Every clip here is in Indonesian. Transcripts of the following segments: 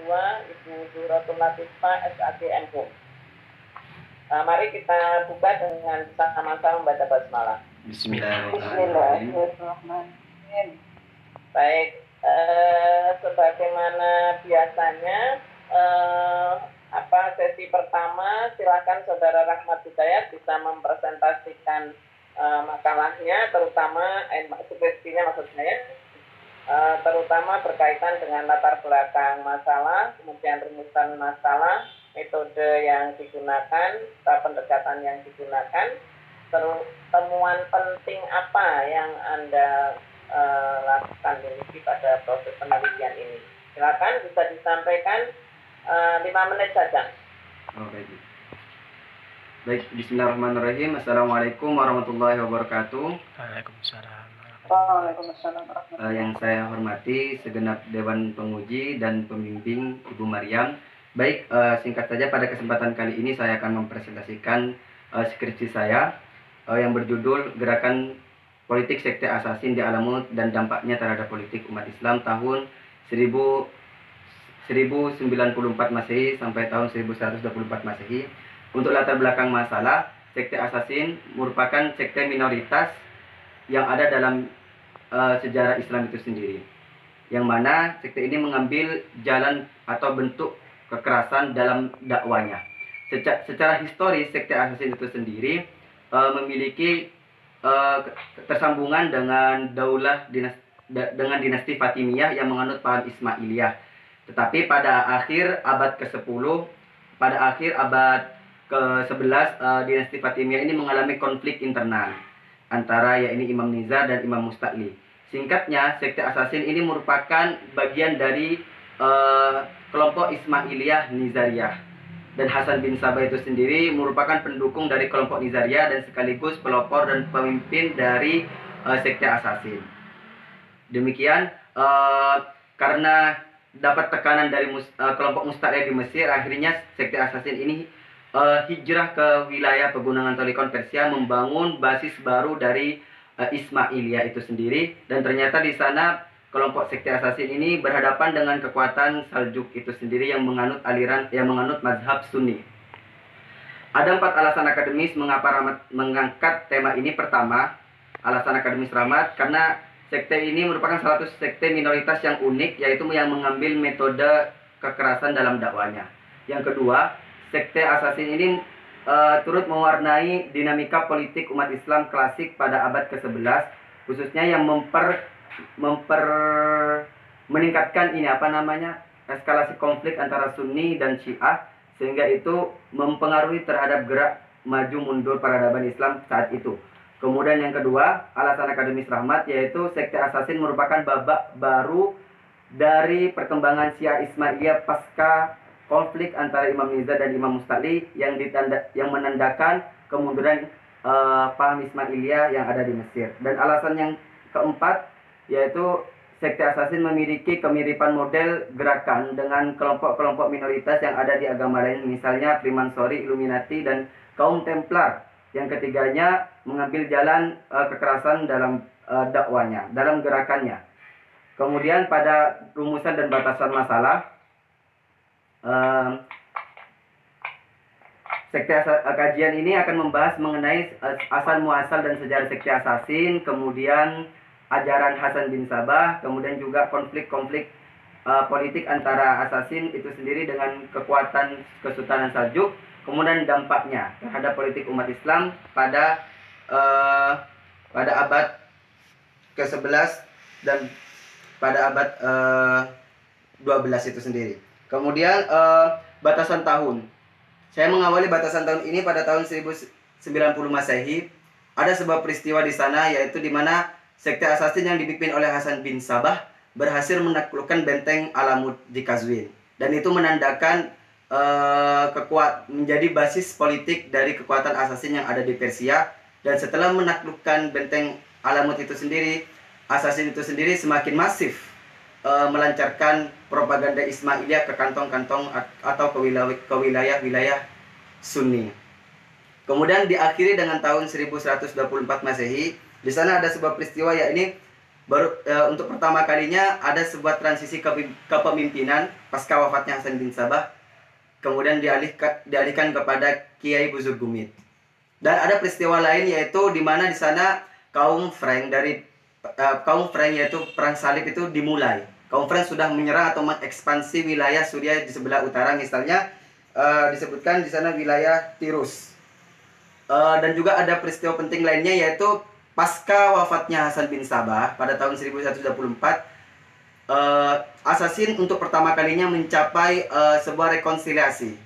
kedua Ibu Zuratul Latifah SAG MKUM. Mari kita buka dengan sama-sama membaca basmalah. Bismillahirrahmanirrahim. Baik, sebagaimana biasanya sesi pertama silakan Saudara Rahmat Hidayat bisa mempresentasikan masalahnya, terutama sugestinya maksud saya, terutama berkaitan dengan latar belakang masalah, kemudian rumusan masalah, metode yang digunakan, pendekatan yang digunakan, temuan penting apa yang Anda lakukan pada proses penelitian ini. Silakan bisa disampaikan 5 menit saja. Baik, bismillahirrahmanirrahim. Assalamualaikum warahmatullahi wabarakatuh. Waalaikumsalam. Yang saya hormati segenap Dewan Penguji dan pembimbing Ibu Maryam. Baik, singkat saja pada kesempatan kali ini saya akan mempresentasikan skripsi saya yang berjudul Gerakan Politik Sekte Asasin di Alamut dan Dampaknya Terhadap Politik Umat Islam tahun 1094 Masehi sampai tahun 1124 Masehi. Untuk latar belakang masalah, Sekte Asasin merupakan sekte minoritas yang ada dalam sejarah Islam itu sendiri, yang mana sekte ini mengambil jalan atau bentuk kekerasan dalam dakwanya. Secara historis, Sekte Asasin itu sendiri memiliki tersambungan dengan dengan dinasti Fatimiyah yang menganut paham Ismailiyah. Tetapi pada akhir abad ke-10, pada akhir abad ke-11, dinasti Fatimiyah ini mengalami konflik internal antara yakni Imam Nizar dan Imam Musta'li. Singkatnya, Sekte Asasin ini merupakan bagian dari kelompok Ismailiyah Nizariyah. Dan Hasan bin Sabah itu sendiri merupakan pendukung dari kelompok Nizariyah dan sekaligus pelopor dan pemimpin dari Sekte Asasin. Demikian, karena dapat tekanan dari kelompok Musta'li di Mesir, akhirnya Sekte Asasin ini hijrah ke wilayah Pegunungan Tolikon Persia, membangun basis baru dari Ismailiyah itu sendiri. Dan ternyata di sana kelompok Sekte Asasin ini berhadapan dengan kekuatan Saljuk itu sendiri yang menganut mazhab Sunni. Ada 4 alasan akademis mengapa Rahmat mengangkat tema ini. Pertama, alasan akademis Rahmat karena sekte ini merupakan salah satu sekte minoritas yang unik, yaitu yang mengambil metode kekerasan dalam dakwanya. Yang kedua, Sekte Asasin ini turut mewarnai dinamika politik umat Islam klasik pada abad ke-11, khususnya yang meningkatkan eskalasi konflik antara Sunni dan Syiah, sehingga itu mempengaruhi terhadap gerak maju mundur peradaban Islam saat itu. Kemudian yang kedua, alasan akademis Rahmat, yaitu Sekte Asasin merupakan babak baru dari perkembangan Syiah Ismailiyah pasca konflik antara Imam Nizar dan Imam Musta'li yang menandakan kemunduran paham Ismailiyah yang ada di Mesir. Dan alasan yang keempat, yaitu Sekte Asasin memiliki kemiripan model gerakan dengan kelompok-kelompok minoritas yang ada di agama lain, misalnya Freemasonry, Illuminati, dan kaum Templar. Yang ketiganya mengambil jalan kekerasan dalam dakwanya, dalam gerakannya. Kemudian pada rumusan dan batasan masalah, kajian ini akan membahas mengenai asal muasal dan sejarah Sekte Asasin, kemudian ajaran Hasan bin Sabah, kemudian juga konflik-konflik politik antara Asasin itu sendiri dengan kekuatan Kesultanan Saljuk, kemudian dampaknya terhadap politik umat Islam pada abad ke-11 dan pada abad 12 itu sendiri. Kemudian batasan tahun. Saya mengawali batasan tahun ini pada tahun 1090 Masehi. Ada sebuah peristiwa di sana, yaitu di mana Sekte Asasin yang dipimpin oleh Hasan bin Sabah berhasil menaklukkan benteng Alamut di Qazwin. Dan itu menandakan menjadi basis politik dari kekuatan Asasin yang ada di Persia. Dan setelah menaklukkan benteng Alamut itu sendiri, Asasin itu sendiri semakin masif melancarkan propaganda Ismailiyah ke kantong-kantong atau ke wilayah-wilayah Sunni. Kemudian diakhiri dengan tahun 1124 Masehi. Di sana ada sebuah peristiwa, yakni Untuk pertama kalinya ada sebuah transisi kepemimpinan pasca wafatnya Hasan bin Sabah, kemudian dialihkan kepada Kiai Buzur Gumit. Dan ada peristiwa lain, yaitu di mana di sana kaum Frank yaitu perang salib itu dimulai. Kaum Frank sudah menyerang atau mengekspansi wilayah Suriah di sebelah utara, misalnya disebutkan di sana wilayah Tirus. Dan juga ada peristiwa penting lainnya, yaitu pasca wafatnya Hasan bin Sabah pada tahun 1124, Asasin untuk pertama kalinya mencapai sebuah rekonsiliasi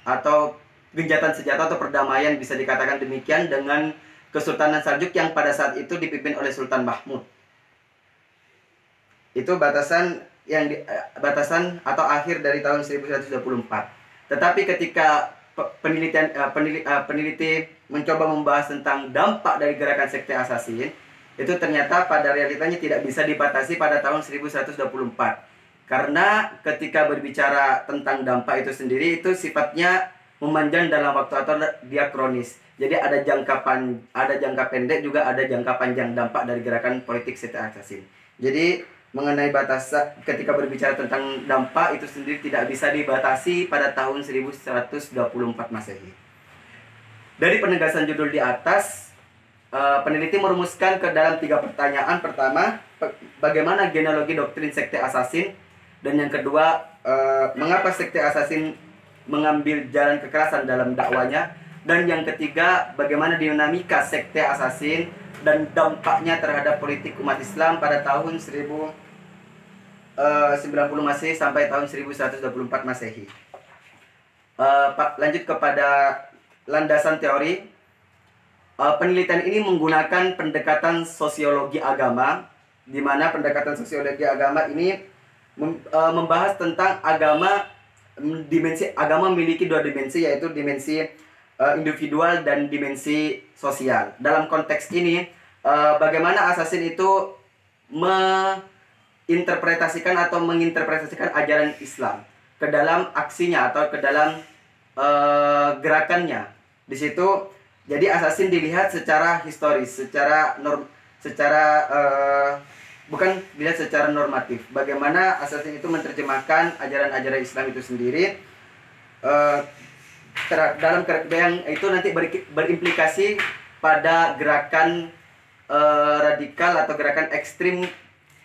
atau gencatan senjata atau perdamaian, bisa dikatakan demikian, dengan Kesultanan Saljuk yang pada saat itu dipimpin oleh Sultan Mahmud. Itu batasan atau akhir dari tahun 1124. Tetapi ketika peneliti mencoba membahas tentang dampak dari gerakan sekte Asasin, itu ternyata pada realitanya tidak bisa dibatasi pada tahun 1124. Karena ketika berbicara tentang dampak itu sendiri, itu sifatnya memanjang dalam waktu atau diakronis. Jadi ada jangka pendek, juga ada jangka panjang dampak dari gerakan politik sekte Asasin. Jadi mengenai batasan ketika berbicara tentang dampak itu sendiri tidak bisa dibatasi pada tahun 1124 Masehi. Dari penegasan judul di atas, peneliti merumuskan ke dalam 3 pertanyaan. Pertama, bagaimana genealogi doktrin sekte Asasin? Dan yang kedua, mengapa sekte Asasin mengambil jalan kekerasan dalam dakwanya? Dan yang ketiga, bagaimana dinamika sekte Asasin dan dampaknya terhadap politik umat Islam pada tahun 1090 Masehi sampai tahun 1124 Masehi. Lanjut kepada landasan teori. Penelitian ini menggunakan pendekatan sosiologi agama, di mana pendekatan sosiologi agama ini membahas tentang dimensi agama memiliki 2 dimensi, yaitu dimensi individual dan dimensi sosial. Dalam konteks ini, bagaimana Asasin itu menginterpretasikan ajaran Islam ke dalam aksinya atau ke dalam gerakannya. Di situ jadi Asasin dilihat secara historis, bukan dilihat secara normatif. Bagaimana Asasin itu menerjemahkan ajaran-ajaran Islam itu sendiri dalam yang itu nanti berimplikasi pada gerakan radikal atau gerakan ekstrim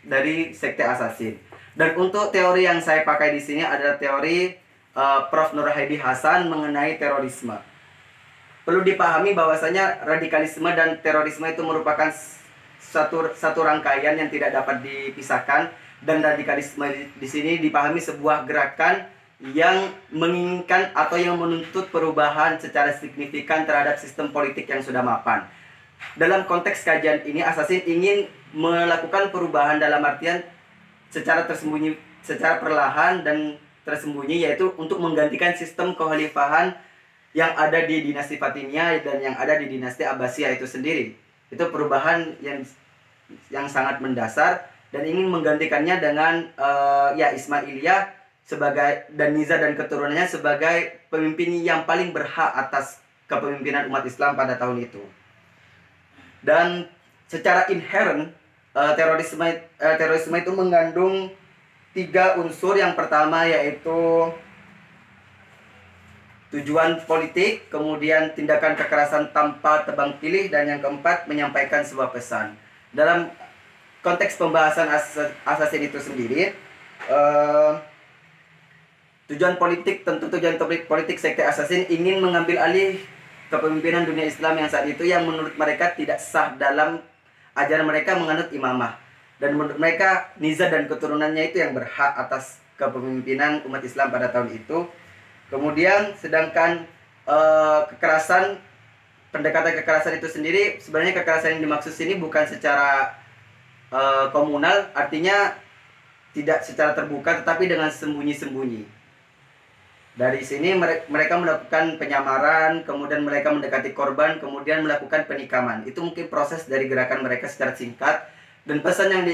dari sekte Asasin. Dan untuk teori yang saya pakai di sini adalah teori Prof. Nur Hadi Hasan mengenai terorisme. Perlu dipahami bahwasanya radikalisme dan terorisme itu merupakan satu rangkaian yang tidak dapat dipisahkan, dan radikalisme di sini dipahami sebuah gerakan yang menginginkan atau yang menuntut perubahan secara signifikan terhadap sistem politik yang sudah mapan. Dalam konteks kajian ini, Asasin ingin melakukan perubahan dalam artian secara tersembunyi, secara perlahan dan tersembunyi, yaitu untuk menggantikan sistem kekhalifahan yang ada di dinasti Fatimiyah dan yang ada di dinasti Abbasiyah itu sendiri. Itu perubahan yang sangat mendasar, dan ingin menggantikannya dengan Ismailiyah sebagai, dan Nizam dan keturunannya sebagai pemimpin yang paling berhak atas kepemimpinan umat Islam pada tahun itu. Dan secara inherent, terorisme itu mengandung 3 unsur. Yang pertama yaitu tujuan politik, kemudian tindakan kekerasan tanpa tebang pilih, dan yang keempat menyampaikan sebuah pesan. Dalam konteks pembahasan Asasin itu sendiri, tujuan politik sekte Asasin ingin mengambil alih kepemimpinan dunia Islam yang saat itu, yang menurut mereka tidak sah. Dalam ajaran mereka menganut imamah, dan menurut mereka Nizam dan keturunannya itu yang berhak atas kepemimpinan umat Islam pada tahun itu. Kemudian sedangkan pendekatan kekerasan itu sendiri, sebenarnya kekerasan yang dimaksud sini bukan secara komunal, artinya tidak secara terbuka, tetapi dengan sembunyi-sembunyi. Dari sini mereka melakukan penyamaran, kemudian mereka mendekati korban, kemudian melakukan penikaman. Itu mungkin proses dari gerakan mereka secara singkat. Dan pesan yang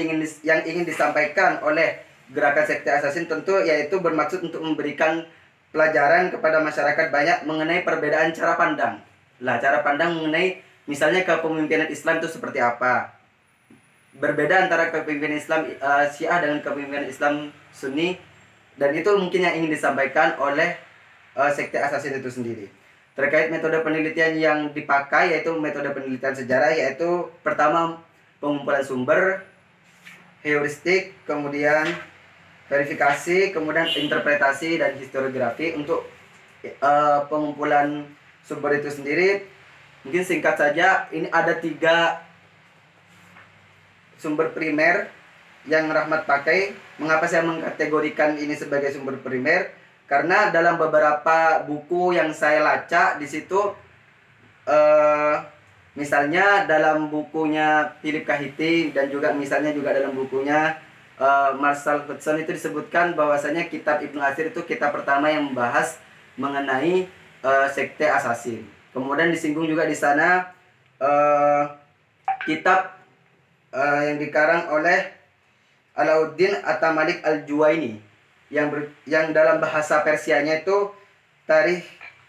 ingin disampaikan oleh gerakan sekte Asasin tentu yaitu bermaksud untuk memberikan pelajaran kepada masyarakat banyak mengenai perbedaan cara pandang. Cara pandang mengenai misalnya kepemimpinan Islam itu seperti apa. berbeda antara kepemimpinan Islam Syiah dengan kepemimpinan Islam Sunni, dan itu mungkin yang ingin disampaikan oleh sekte Asasin itu sendiri. Terkait metode penelitian yang dipakai, yaitu metode penelitian sejarah, yaitu pertama pengumpulan sumber, heuristik, kemudian verifikasi, kemudian interpretasi dan historiografi. Untuk pengumpulan sumber itu sendiri, mungkin singkat saja, ini ada 3 sumber primer yang Rahmat pakai. Mengapa saya mengkategorikan ini sebagai sumber primer? Karena dalam beberapa buku yang saya lacak di situ, misalnya dalam bukunya Philip Kahiti, dan juga misalnya juga dalam bukunya Marshall Hudson, itu disebutkan bahwasanya kitab Ibnu Athir itu kitab pertama yang membahas mengenai sekte Asasin. Kemudian disinggung juga di sana kitab yang dikarang oleh Alauddin Atamalik Al-Juwaini yang dalam bahasa Persianya itu Tarikh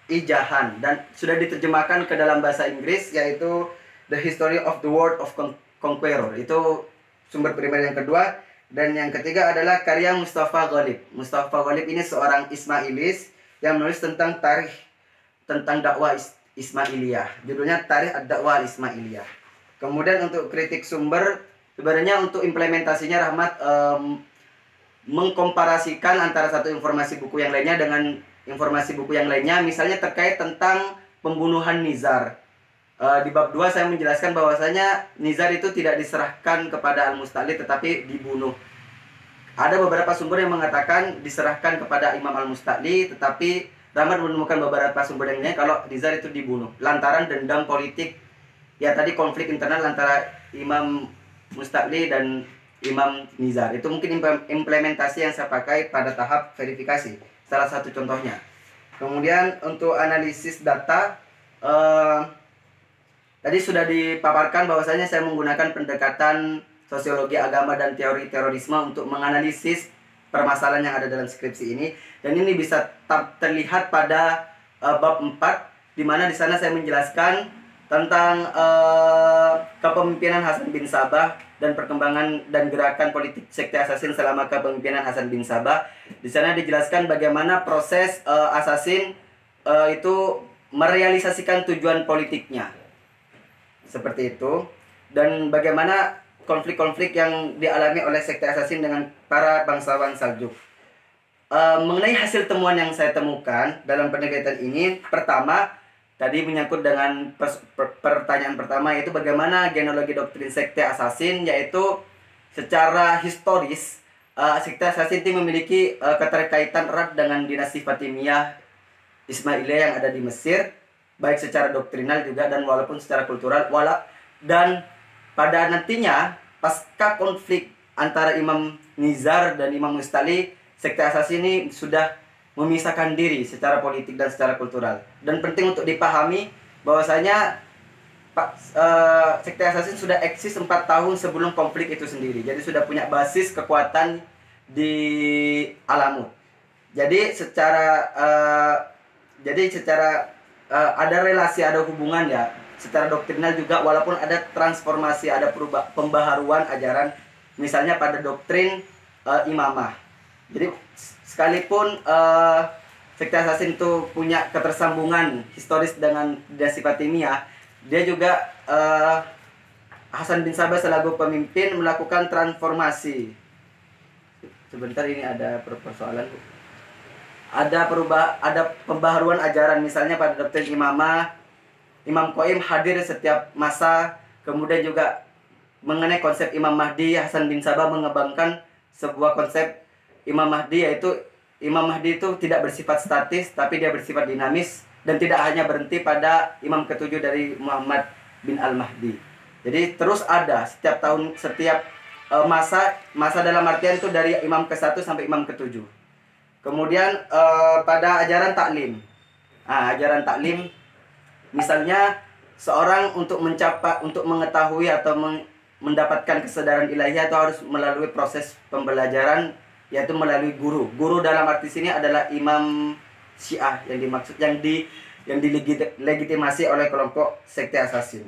Ijahan, dan sudah diterjemahkan ke dalam bahasa Inggris, yaitu The History of the World of Conqueror. Itu sumber primer yang kedua. Dan yang ketiga adalah karya Mustafa Ghalib. Mustafa Ghalib ini seorang Ismailis yang menulis tentang tarikh, tentang dakwah Ismailiyah. Judulnya Tarikh Ad-Dakwah Al-Ismailiyah. Kemudian untuk kritik sumber, sebenarnya untuk implementasinya Rahmat mengkomparasikan antara satu informasi buku yang lainnya dengan informasi buku yang lainnya. Misalnya terkait tentang pembunuhan Nizar. Di bab 2 saya menjelaskan bahwasanya Nizar itu tidak diserahkan kepada Al-Musta'li tetapi dibunuh. Ada beberapa sumber yang mengatakan diserahkan kepada Imam Al-Musta'li, tetapi Rahmat menemukan beberapa sumber yang lainnya kalau Nizar itu dibunuh lantaran dendam politik. Ya, tadi konflik internal antara Imam Musta'li dan Imam Nizar. Itu mungkin implementasi yang saya pakai pada tahap verifikasi. Salah satu contohnya. Kemudian untuk analisis data, tadi sudah dipaparkan bahwasanya saya menggunakan pendekatan sosiologi agama dan teori terorisme untuk menganalisis permasalahan yang ada dalam skripsi ini. Dan ini bisa terlihat pada bab 4, di mana di sana saya menjelaskan tentang kepemimpinan Hasan bin Sabah dan perkembangan dan gerakan politik sekte Asasin selama kepemimpinan Hasan bin Sabah. Di sana dijelaskan bagaimana proses Asasin itu merealisasikan tujuan politiknya. Seperti itu. Dan bagaimana konflik-konflik yang dialami oleh sekte Asasin dengan para bangsawan Saljuk. Mengenai hasil temuan yang saya temukan dalam penelitian ini, pertama, tadi menyangkut dengan pertanyaan pertama, yaitu bagaimana genealogi doktrin sekte Asasin, yaitu secara historis sekte Asasin ini memiliki keterkaitan erat dengan dinasti Fatimiyah Ismailiyah yang ada di Mesir, baik secara doktrinal juga dan walaupun secara kultural. Dan pada nantinya pasca konflik antara Imam Nizar dan Imam Musta'li, sekte Asasin ini sudah memisahkan diri secara politik dan secara kultural. Dan penting untuk dipahami bahwasanya sekte Asasin sudah eksis 4 tahun sebelum konflik itu sendiri. Jadi sudah punya basis kekuatan di Alamut. Jadi secara ada relasi, ada hubungan ya. Secara doktrinal juga, walaupun ada transformasi, ada pembaharuan ajaran, misalnya pada doktrin imamah. Jadi sekalipun sekte Asasin itu punya ketersambungan historis dengan dinasti Fatimiyah, dia juga Hasan bin Sabah selaku pemimpin melakukan transformasi. Sebentar, ini ada persoalan. Ada pembaharuan ajaran, misalnya pada doktrin imamah, Imam Qaim hadir setiap masa. Kemudian juga mengenai konsep Imam Mahdi, Hasan bin Sabah mengembangkan sebuah konsep Imam Mahdi, yaitu Imam Mahdi itu tidak bersifat statis, tapi dia bersifat dinamis dan tidak hanya berhenti pada Imam ketujuh dari Muhammad bin Al-Mahdi. Jadi terus ada setiap tahun, setiap masa dalam artian itu dari Imam ke-1 sampai Imam ke-7. Kemudian pada ajaran taklim. Ajaran taklim, misalnya seorang untuk mengetahui atau mendapatkan kesadaran ilahiyah itu harus melalui proses pembelajaran, yaitu melalui guru. Guru dalam arti sini adalah imam Syiah yang dimaksud, yang dilegitimasi oleh kelompok sekte Asasin.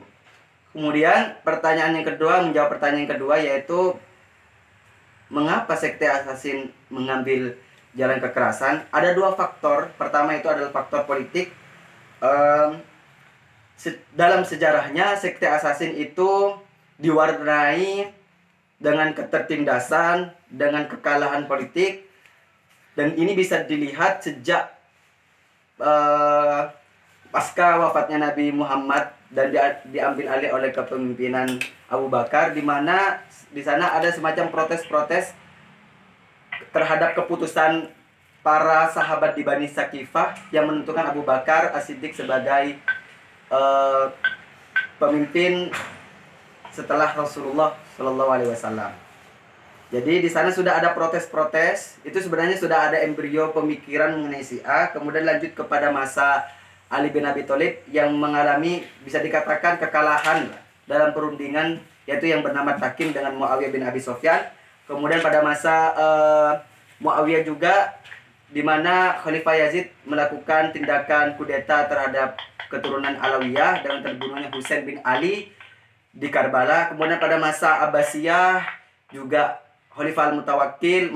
Kemudian pertanyaan yang kedua, menjawab pertanyaan yang kedua yaitu mengapa sekte Assassin mengambil jalan kekerasan? Ada dua faktor. Pertama itu adalah faktor politik. Dalam sejarahnya sekte Assassin itu diwarnai dengan ketertindasan, dengan kekalahan politik, dan ini bisa dilihat sejak pasca wafatnya Nabi Muhammad dan diambil alih oleh kepemimpinan Abu Bakar, di mana di sana ada semacam protes-protes terhadap keputusan para sahabat di Bani Sakifah yang menentukan Abu Bakar As-Siddiq sebagai pemimpin setelah Rasulullah Shallallahu Alaihi Wasallam. Jadi di sana sudah ada protes-protes. Itu sebenarnya sudah ada embrio pemikiran mengenai Syiah. Kemudian lanjut kepada masa Ali bin Abi Thalib yang mengalami bisa dikatakan kekalahan dalam perundingan, yaitu yang bernama Takim dengan Muawiyah bin Abi Sufyan. Kemudian pada masa Muawiyah juga, di mana Khalifah Yazid melakukan tindakan kudeta terhadap keturunan Alawiyah dengan terbunuhnya Husain bin Ali di Karbala. Kemudian pada masa Abbasiyah juga Khalifah Al-Mutawakkil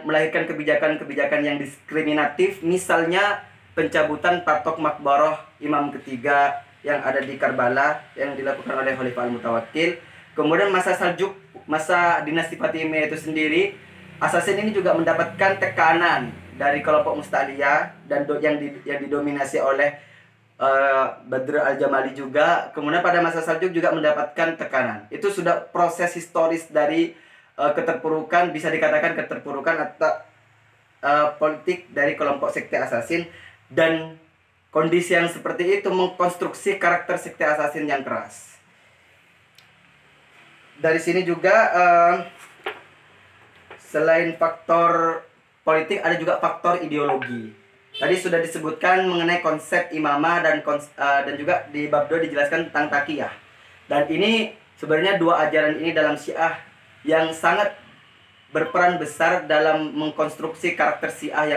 melahirkan kebijakan-kebijakan yang diskriminatif, misalnya pencabutan patok makbaroh Imam ketiga yang ada di Karbala yang dilakukan oleh Khalifah Al-Mutawakkil. Kemudian masa Saljuk, masa dinasti Fatimiyah itu sendiri, Assassin ini juga mendapatkan tekanan dari kelompok Musta'liyah dan yang didominasi oleh Badr al-Jamali juga. Kemudian pada masa Saljuk juga mendapatkan tekanan. Itu sudah proses historis dari keterpurukan, bisa dikatakan keterpurukan atau politik dari kelompok sekte Assassin, dan kondisi yang seperti itu mengkonstruksi karakter sekte Assassin yang keras. Dari sini juga selain faktor politik ada juga faktor ideologi. Tadi sudah disebutkan mengenai konsep imamah dan juga di bab 2 dijelaskan tentang taqiyah. Dan ini sebenarnya dua ajaran ini dalam Syiah yang sangat berperan besar dalam mengkonstruksi karakter Syiah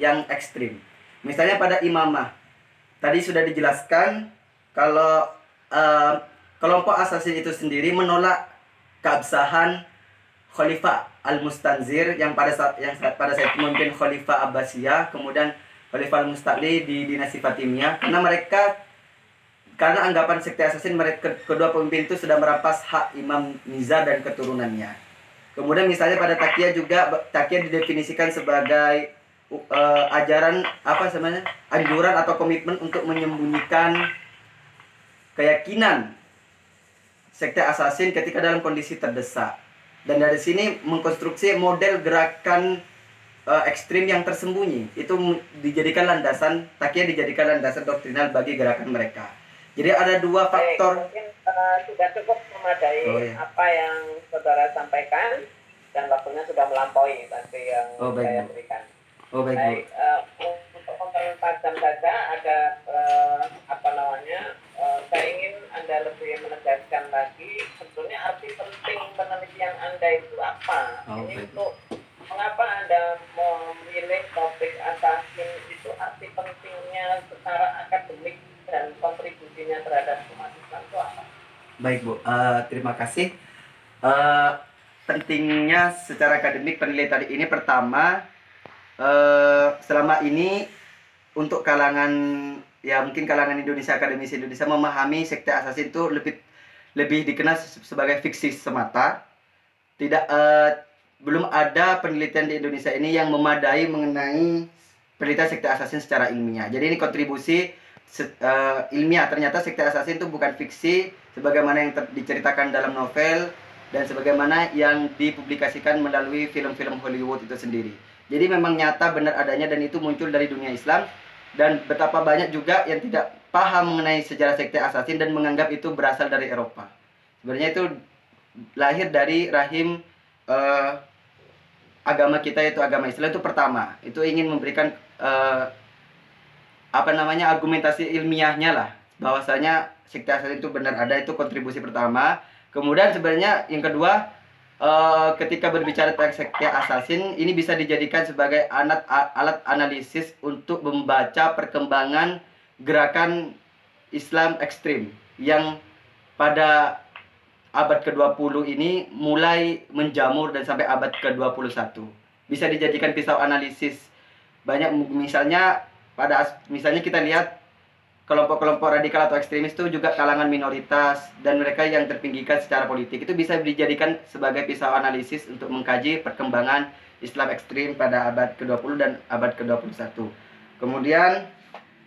yang ekstrim. Misalnya pada imamah, tadi sudah dijelaskan kalau kelompok Assassin itu sendiri menolak keabsahan Khalifah Al-Mustanzir yang pada saat memimpin Khalifah Abbasiyah, kemudian Khalifah Al-Musta'li di dinasti Fatimiyah, karena anggapan sekte Assassin kedua pemimpin itu sudah merampas hak Imam Nizar dan keturunannya. Kemudian misalnya pada Taqiyah juga, Taqiyah didefinisikan sebagai ajaran anjuran atau komitmen untuk menyembunyikan keyakinan sekte Assassin ketika dalam kondisi terdesak. Dan dari sini mengkonstruksi model gerakan ekstrim yang tersembunyi. Itu dijadikan landasan, Taqiyah dijadikan landasan doktrinal bagi gerakan mereka. Jadi ada dua faktor. Mungkin sudah cukup memadai apa yang saudara sampaikan, dan waktunya sudah melampaui tadi yang saya berikan. Baik, untuk mempertajam saja ada saya ingin Anda lebih menegaskan lagi sebetulnya arti penting penelitian Anda itu apa. Ini untuk mengapa Anda memilih topik Assassin, itu arti pentingnya secara akademik dan kontribusinya terhadap umat Islam itu apa? Baik Bu, terima kasih. Pentingnya secara akademik penelitian ini, pertama, selama ini untuk kalangan, ya mungkin kalangan Indonesia, akademisi Indonesia memahami sekte Assassin itu lebih dikenal sebagai fiksi semata. Belum ada penelitian di Indonesia ini yang memadai mengenai penelitian sekte Assassin secara ilmiah. Jadi ini kontribusi ilmiah. Ternyata sekte Assassin itu bukan fiksi sebagaimana yang diceritakan dalam novel dan sebagaimana yang dipublikasikan melalui film-film Hollywood itu sendiri. Jadi memang nyata, benar adanya, dan itu muncul dari dunia Islam. Dan betapa banyak juga yang tidak paham mengenai sejarah sekte Assassin dan menganggap itu berasal dari Eropa. Sebenarnya itu lahir dari rahim agama kita, yaitu agama Islam. Itu pertama, itu ingin memberikan argumentasi ilmiahnya lah, bahwasanya sekte Assassin itu benar ada, itu kontribusi pertama. Kemudian sebenarnya yang kedua, ketika berbicara tentang sekte Assassin, ini bisa dijadikan sebagai alat analisis untuk membaca perkembangan gerakan Islam ekstrim yang pada abad ke-20 ini mulai menjamur dan sampai abad ke-21. Bisa dijadikan pisau analisis. Banyak misalnya misalnya kita lihat kelompok-kelompok radikal atau ekstremis itu juga kalangan minoritas dan mereka yang terpinggirkan secara politik. Itu bisa dijadikan sebagai pisau analisis untuk mengkaji perkembangan Islam ekstrim pada abad ke-20 dan abad ke-21. Kemudian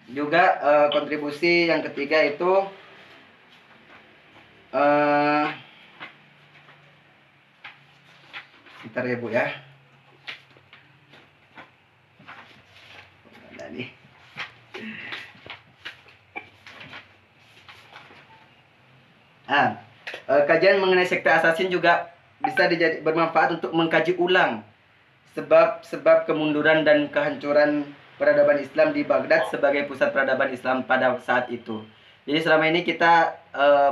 juga kontribusi yang ketiga itu sebentar ya Bu ya. Nah, nih. Kajian mengenai sekte asasin juga bisa bermanfaat untuk mengkaji ulang sebab kemunduran dan kehancuran peradaban Islam di Baghdad sebagai pusat peradaban Islam pada saat itu. Jadi selama ini kita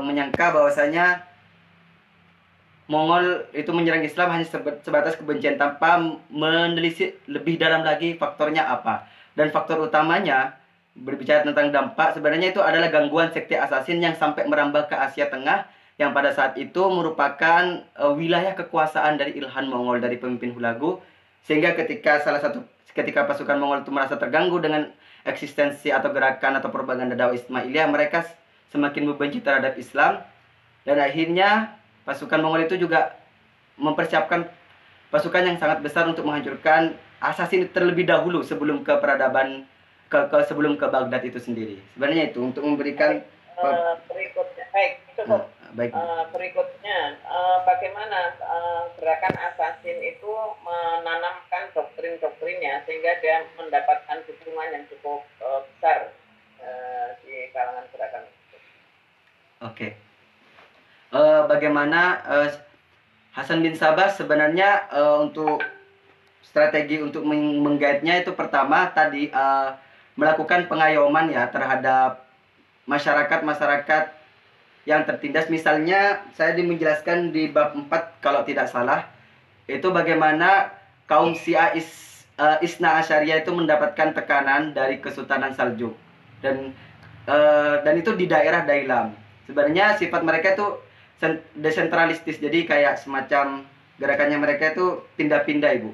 menyangka bahwasanya Mongol itu menyerang Islam hanya sebatas kebencian tanpa menelisik lebih dalam lagi faktornya apa. Dan faktor utamanya berbicara tentang dampak sebenarnya itu adalah gangguan sekte asasin yang sampai merambah ke Asia Tengah yang pada saat itu merupakan wilayah kekuasaan dari Ilhan Mongol dari pemimpin Hulagu, sehingga ketika pasukan Mongol itu merasa terganggu dengan eksistensi atau gerakan atau propaganda dakwah Ismailiyah, mereka semakin membenci terhadap Islam dan akhirnya pasukan Mongol itu juga mempersiapkan pasukan yang sangat besar untuk menghancurkan asasin terlebih dahulu sebelum ke peradaban sebelum ke Baghdad itu sendiri. Sebenarnya itu untuk memberikan berikutnya cukup. Baik. Berikutnya bagaimana gerakan asasin itu menanamkan doktrin-doktrinnya sehingga dia mendapatkan dukungan yang cukup besar di kalangan gerakan itu. Oke. Bagaimana Hasan bin Sabah sebenarnya untuk strategi untuk menggait-nya itu pertama tadi melakukan pengayoman ya terhadap masyarakat yang tertindas. Misalnya saya menjelaskan di bab 4 kalau tidak salah, itu bagaimana kaum Syiah Isna Asyariyah itu mendapatkan tekanan dari Kesultanan Saljuk dan itu di daerah Dailam. Sebenarnya sifat mereka itu desentralistis, jadi kayak semacam gerakannya mereka itu pindah-pindah Ibu.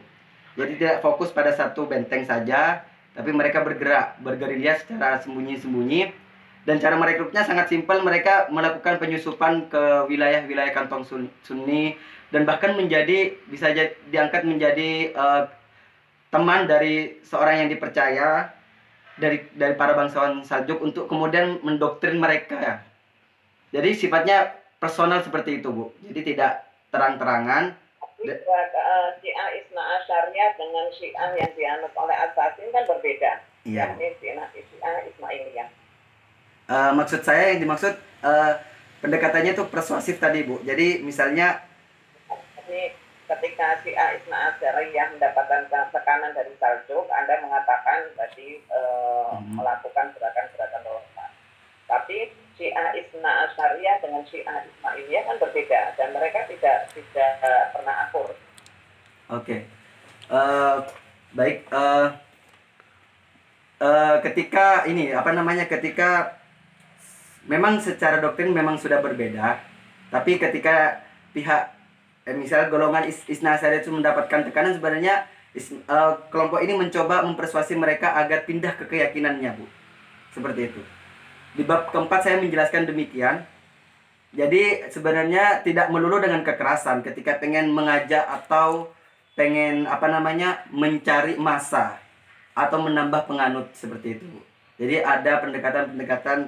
Jadi tidak fokus pada satu benteng saja, tapi mereka bergerilya secara sembunyi-sembunyi. Dan cara merekrutnya sangat simpel, mereka melakukan penyusupan ke wilayah-wilayah kantong Sunni dan bahkan bisa diangkat menjadi teman dari seorang yang dipercaya dari para bangsawan Saljuk untuk kemudian mendoktrin mereka. Jadi sifatnya personal seperti itu Bu. Jadi tidak terang-terangan. Syiah Isna Asyariyah dengan Syiah yang dianut oleh Asasin kan berbeda. Iya. Ini Syiah Ismailiyah. Maksud saya yang dimaksud pendekatannya itu persuasif tadi Bu. Jadi misalnya ketika Syiah Isna Asyariyah mendapatkan tekanan dari Saljuk, Anda mengatakan tadi melakukan gerakan-gerakan lolosan. Tapi Syiah Isna Asyariyah dengan Syiah Ismailiyah kan berbeda dan mereka tidak pernah akur. Oke. Baik. Ketika ketika memang secara doktrin memang sudah berbeda, tapi ketika pihak misalnya golongan Isna Asyariyah itu mendapatkan tekanan, sebenarnya kelompok ini mencoba mempersuasi mereka agar pindah ke keyakinannya Bu. Seperti itu. Di bab keempat saya menjelaskan demikian. Jadi sebenarnya tidak melulu dengan kekerasan ketika pengen mengajak atau pengen mencari massa atau menambah penganut seperti itu. Jadi ada pendekatan-pendekatan.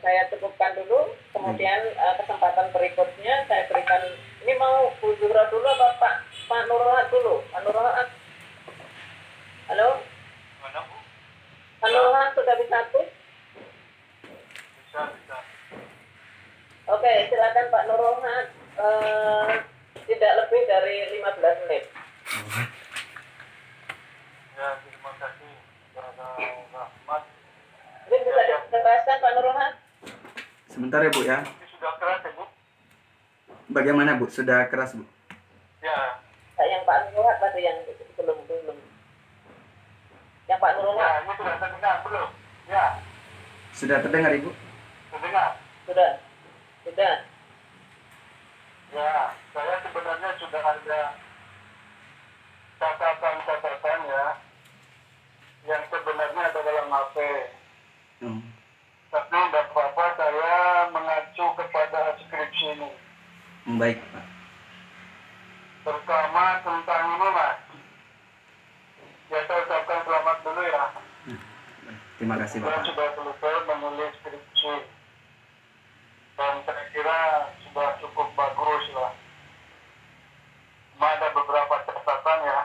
Saya cukupkan dulu, kemudian kesempatan berikutnya saya berikan. Ini mau Bu Zuhra dulu apa Pak Nurul dulu? Pak Nurul. Halo? Pak Nurul sudah bisa tuh? Bisa. Oke, silakan Pak Nurul. Tidak lebih dari 15 menit. Ya, terima kasih kepada Rahmat. Ini bisa dijelaskan Pak Nurul? Sebentar ya Bu ya. Ini sudah keras ya Bu? Bagaimana Bu? Sudah keras Bu? Ya. Yang Pak Nurul tadi yang belum. Yang Pak Nurul. Ya, ini sudah terdengar belum? Ya. Sudah terdengar Ibu? Terdengar. Sudah. Ya, saya sebenarnya sudah ada catatan-catatan ya, yang sebenarnya ada dalam HP. Hmm. Tapi tidak apa-apa, saya mengacu kepada skripsi ini. Baik, Pak. Terutama tentang ini, Mas. Ya, saya ucapkan selamat dulu ya. Terima kasih, Saya Bapak. sudah selesai menulis skripsi. Dan saya kira sudah cukup bagus lah. Cuma ada beberapa catatan ya.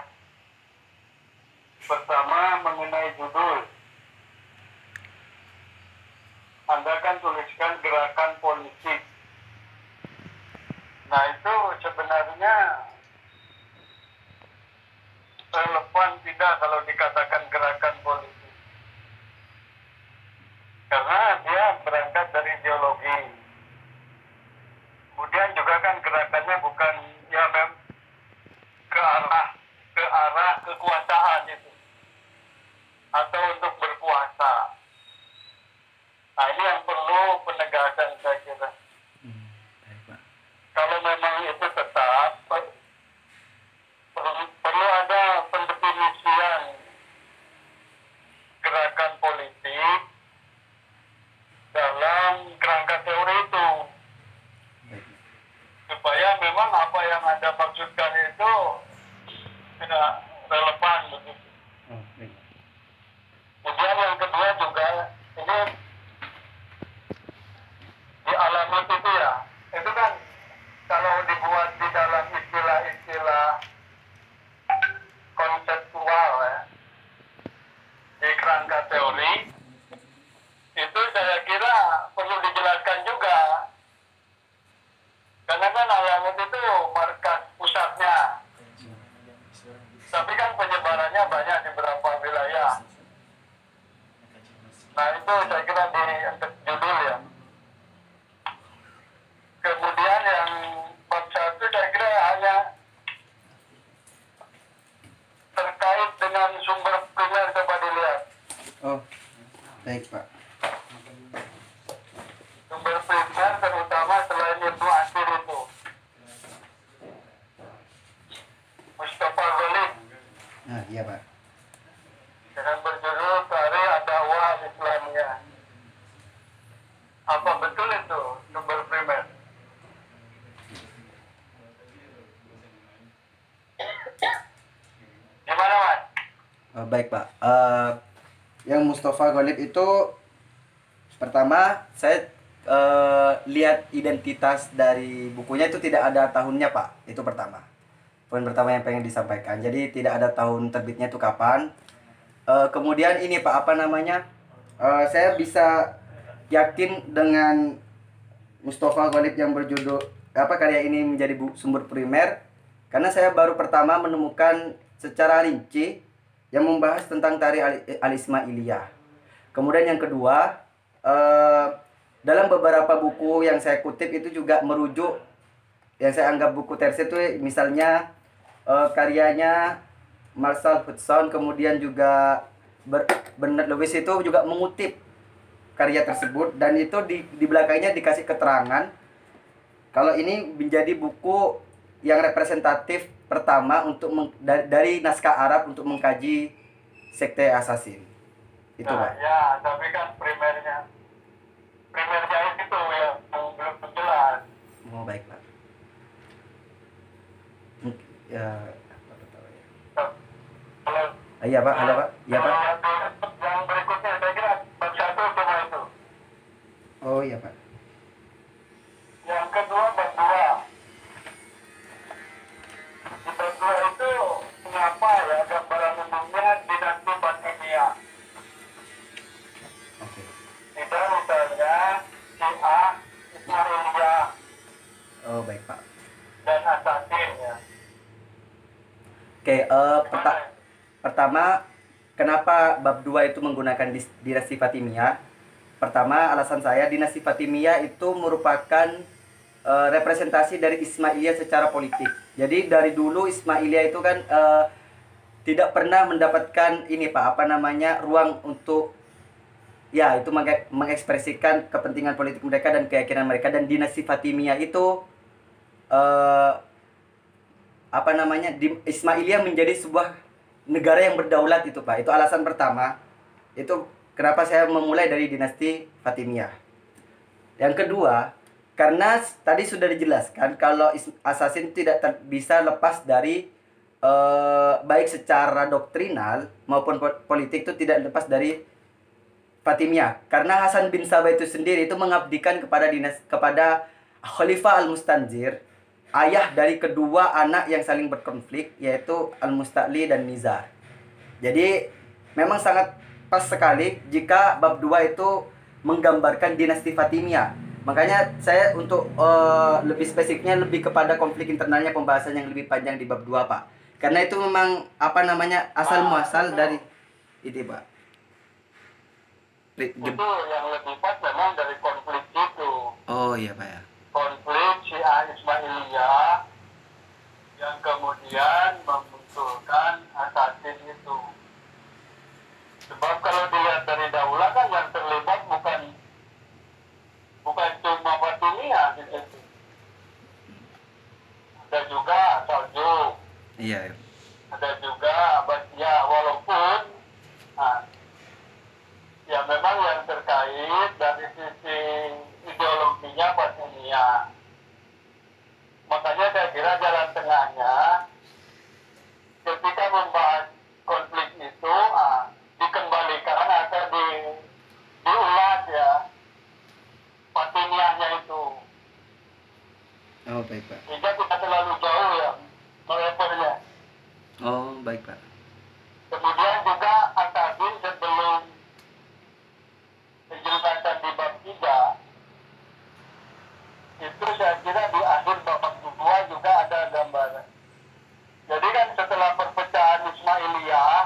Pertama, mengenai judul. Anda kan tuliskan gerakan politik. Nah, itu sebenarnya relevan tidak kalau dikatakan gerakan politik. Karena dia berangkat dari ideologi. Kemudian juga kan gerakannya bukan ya ke arah kekuasaan itu. Atau untuk berkuasa. Nah, ini yang perlu penegasan saya kira. Baik, Pak. Kalau memang itu tetap perlu ada pendefinisian gerakan politik dalam kerangka teori itu, Baik. supaya memang apa yang Anda maksudkan itu tidak relevan begitu. Oh, baik. Kemudian yang kedua juga ini di alamat itu ya, itu kan kalau dibuat di dalam istilah-istilah konseptual ya, di kerangka teori, itu saya kira perlu dijelaskan juga. Karena kan alamat itu markas pusatnya. Tapi kan penyebarannya banyak di beberapa wilayah. Nah, itu saya kira di judul ya. Kemudian yang bab 1 saya kira hanya terkait dengan sumber primer coba dilihat. Oh, baik, Pak. Sumber primer terutama selain Ibnu Athir itu. Mustafa Ghalib Nah, iya, Pak. dengan berjudul Tarikh Ad-Da'wah Islamiyah. Apa betul itu sumber primer? Gimana, Mas? Baik, Pak. Yang Mustafa Ghalib itu pertama saya lihat identitas dari bukunya itu tidak ada tahunnya, Pak. Itu pertama. Poin pertama yang pengen disampaikan. Jadi tidak ada tahun terbitnya itu kapan. Kemudian ini, Pak, apa namanya? Saya bisa yakin dengan Mustafa Ghalib yang berjudul karya ini menjadi sumber primer karena saya baru pertama menemukan secara rinci yang membahas tentang tarikh al-Ismailiyah. Kemudian yang kedua, dalam beberapa buku yang saya kutip itu juga merujuk yang saya anggap buku tersier itu misalnya karyanya Marshall Hudson, kemudian juga Bernard Lewis itu juga mengutip karya tersebut dan itu di belakangnya dikasih keterangan kalau ini menjadi buku yang representatif pertama untuk dari naskah Arab untuk mengkaji sekte Asasin. Itu, Nah, Pak. ya, tapi kan primernya itu yang belum jelas. Oh, baik, Pak. Ya, apa tahu ya. Kalau Iya, Pak. Ada, Pak. Iya, Pak. yang berikutnya saya kira bab 1 cuma itu. Oh, iya, Pak. Yang kedua bab 2. Di bab 2 itu mengapa ya gambaran umumnya dinasti Fatimiyah. Oke. Itu misalnya Syiah, Ismailiyah, Oh, baik, Pak. dan Asasin ya. Oke, pertama, kenapa bab 2 itu menggunakan dinasti Fatimiyah? Pertama, alasan saya dinasti Fatimiyah itu merupakan representasi dari Ismailiyah secara politik. Jadi dari dulu Ismailiyah itu kan tidak pernah mendapatkan ini, Pak, apa namanya, ruang untuk ya itu mengekspresikan kepentingan politik mereka dan keyakinan mereka, dan dinasti Fatimiyah itu eh, apa namanya, di Ismailiyah menjadi sebuah negara yang berdaulat itu Pak. Itu alasan pertama. Itu kenapa saya memulai dari dinasti Fatimiyah. Yang kedua, karena tadi sudah dijelaskan kalau Assassin tidak bisa lepas dari baik secara doktrinal maupun politik itu tidak lepas dari Fatimiyah. Karena Hasan bin Sabah itu sendiri itu mengabdikan kepada Khalifah Al-Mustanzir, ayah dari kedua anak yang saling berkonflik, yaitu Al-Musta'li dan Nizar. Jadi memang sangat pas sekali jika bab 2 itu menggambarkan dinasti Fatimiyah. Makanya saya untuk lebih spesifiknya lebih kepada konflik internalnya, pembahasan yang lebih panjang di bab 2 Pak. Karena itu memang apa namanya asal muasal dari itu Pak. Itu yang lebih pas memang dari konflik itu. Oh iya Pak ya. Konflik Syiah Ismailiyah yang kemudian memunculkan Assassin itu. Sebab kalau dilihat dari daulah kan yang terlibat bukan cuma Fatimiyah di situ. Ada juga Saljuk. Iya. Ada juga Abbasiyah, walaupun ya memang yang terkait dari sisi ideologinya Fatimiyah. Makanya saya kira jalan tengahnya ketika membahas konflik itu dikembalikan atau diulas ya Fatimiyahnya itu. Oh baik Pak. Sehingga tidak terlalu jauh ya melebarnya. Oh baik Pak. Kemudian juga Assassin sebelum dijelaskan di bab 3 itu saya kira di akhir bab 2 juga ada gambaran. Jadi kan setelah perpecahan Ismailiyah,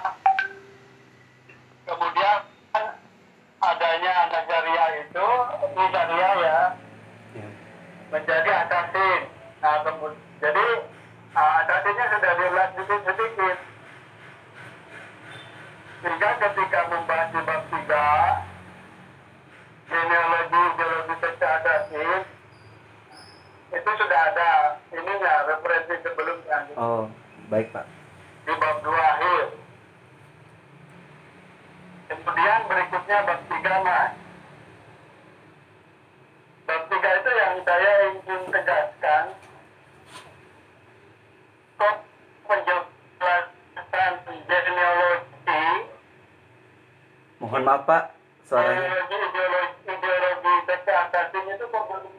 kemudian adanya Nazaria itu, Nazaria ya, menjadi Assassin. Nah, jadi Assassinnya sudah diulas sedikit. Sehingga ketika membahas di bab 3, genealogi ideologi sekte Assassin, itu sudah ada ininya, referensi sebelumnya. Oh baik Pak. Di bab 2 akhir. Kemudian berikutnya bab 3 Mas. Bab 3 itu yang saya ingin tegaskan, kok penjelasan genealogi. Mohon maaf Pak, suaranya. Ideologi sekte Assassin itu kok belum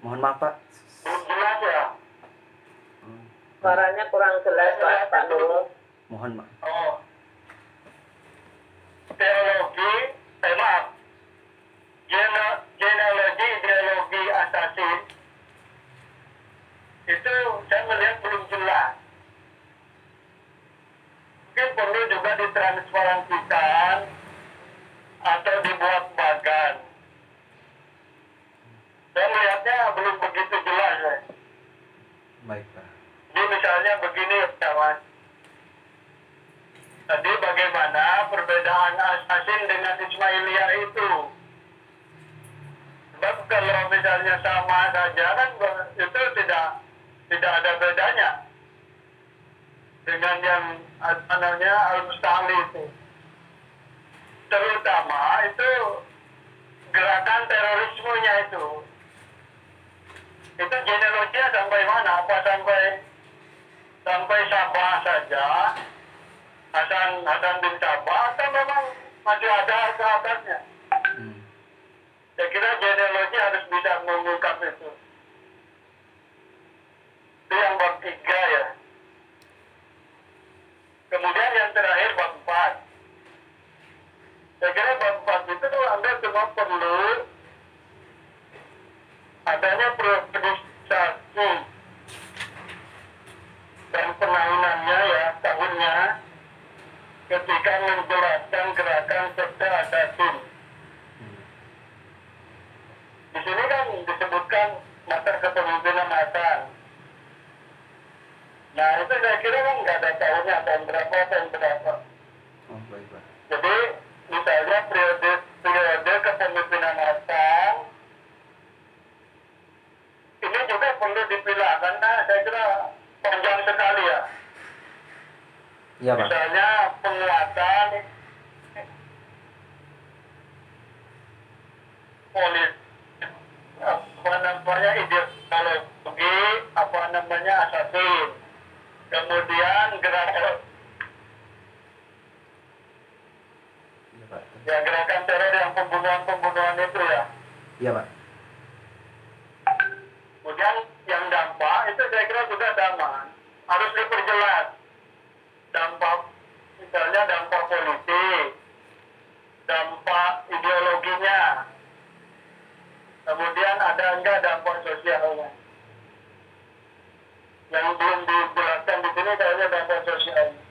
Mohon maaf Pak. jelas ya. Suaranya kurang jelas Pak Nurul. Mohon maaf. Oh. Teologi, maaf. Genealogi ideologi Assassin itu saya melihat belum jelas. Mungkin perlu juga ditransparansikan atau dibuat bagan. Saya melihatnya belum begitu jelas ya. Baik Pak. Jadi misalnya begini ya Mas. Tadi bagaimana perbedaan Assassin dengan Ismailiyah itu? Sebab kalau misalnya sama saja kan itu tidak ada bedanya dengan yang Al-Musta'li itu. Terutama itu gerakan terorismenya itu. Itu genealoginya sampai mana? Apa sampai Sabah saja? Hasan bin Sabah atau memang masih ada ke atasnya? Saya kira genealogi harus bisa mengungkap itu. Itu yang bab 3 ya. Kemudian yang terakhir bab 4. Saya kira bab 4 itu Anda cuma perlu adanya periodisasi dan penanganannya ya tahunnya ketika menjelaskan gerakan sekte Assassin. Di sini kan disebutkan masa kepemimpinan Hasan. Nah itu saya kira kan nggak ada tahunnya, tahun berapa. Oh baik Pak. Jadi misalnya periode kepemimpinan Hasan Iya, Pak. Misalnya penguatan politik, apa namanya ideologi, apa namanya asasin, kemudian gerakan Iya, Pak. ya gerakan teror yang pembunuhan itu ya. Iya, Pak. Kemudian yang dampak itu saya kira juga sama, harus diperjelas dampak, misalnya dampak politik, dampak ideologinya, kemudian ada enggak dampak sosialnya. Yang belum dijelaskan di sini kayaknya dampak sosialnya.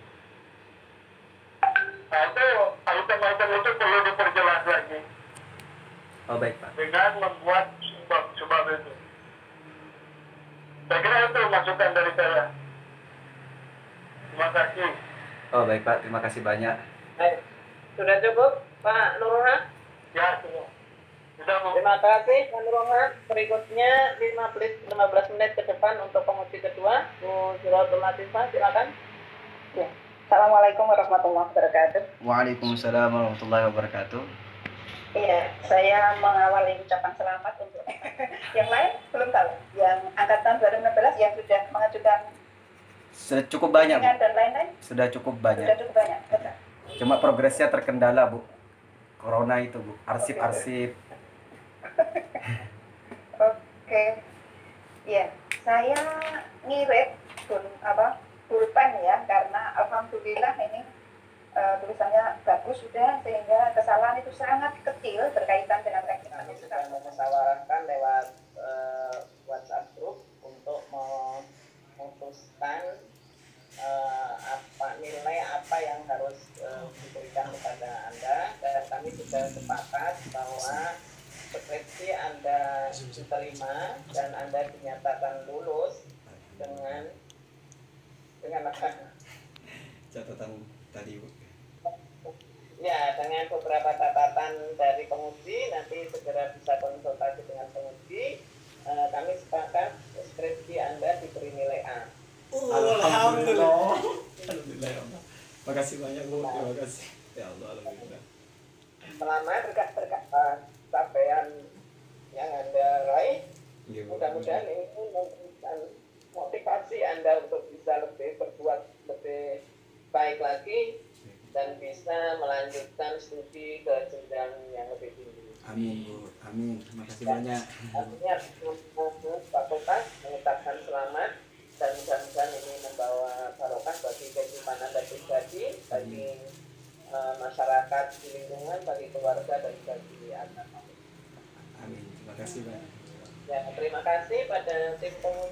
Nah itu item-item itu perlu diperjelas lagi Oh, baik, Pak. dengan membuat sebab itu. Saya kira itu masukan dari saya. Terima kasih. Oh, baik, Pak. Terima kasih banyak. Baik. Sudah cukup, Pak Nurhan? Ya, sudah. Sudah, Bu. Terima kasih, Pak Nurhan. Berikutnya 15 menit ke depan untuk penguji kedua. Bu Suratul Latifah, silakan. Ya. Assalamualaikum warahmatullahi wabarakatuh. Waalaikumsalam warahmatullahi wabarakatuh. Iya, saya mengawali ucapan selamat untuk yang lain belum tahu. Yang angkatan 2016 yang sudah mengajukan Sudah cukup banyak, Bu. bimbingan dan lain-lain Sudah cukup sudah banyak. cukup banyak. Betul. Cuma progresnya terkendala, Bu. Corona itu, Bu. Arsip-arsip. Oke. Iya, saya ngirit pulpen ya, karena alhamdulillah ini tulisannya bagus sudah, sehingga kesalahan itu sangat kecil berkaitan dengan teknik. Kami sudah memusyawarahkan lewat WhatsApp group untuk memutuskan apa nilai apa yang harus diberikan kepada Anda, dan kami sudah sepakat bahwa skripsi Anda diterima dan Anda dinyatakan lulus dengan apa? Catatan tadi, Bu. Ya, dengan beberapa catatan dari penguji, nanti segera bisa konsultasi dengan penguji. Kami sepakat skripsi Anda diberi nilai A. Alhamdulillah. Alhamdulillah, ya Allah. Makasih banyak, Bu. Terima kasih. Ya Allah, alhamdulillah. Selamat berkat capaian yang Anda raih. Iya, Bu. Mudah-mudahan ini memberikan motivasi Anda untuk bisa berbuat lebih baik lagi dan bisa melanjutkan studi ke jenjang yang lebih tinggi. Amin, Bu. Amin. Terima kasih banyak. Artinya fakultas mengucapkan selamat dan mudah-mudahan ini membawa barokah bagi kehidupan Anda pribadi, bagi masyarakat di lingkungan, bagi keluarga dan bagi anak. Amin. Terima kasih banyak. Ya, terima kasih pada tim penguji.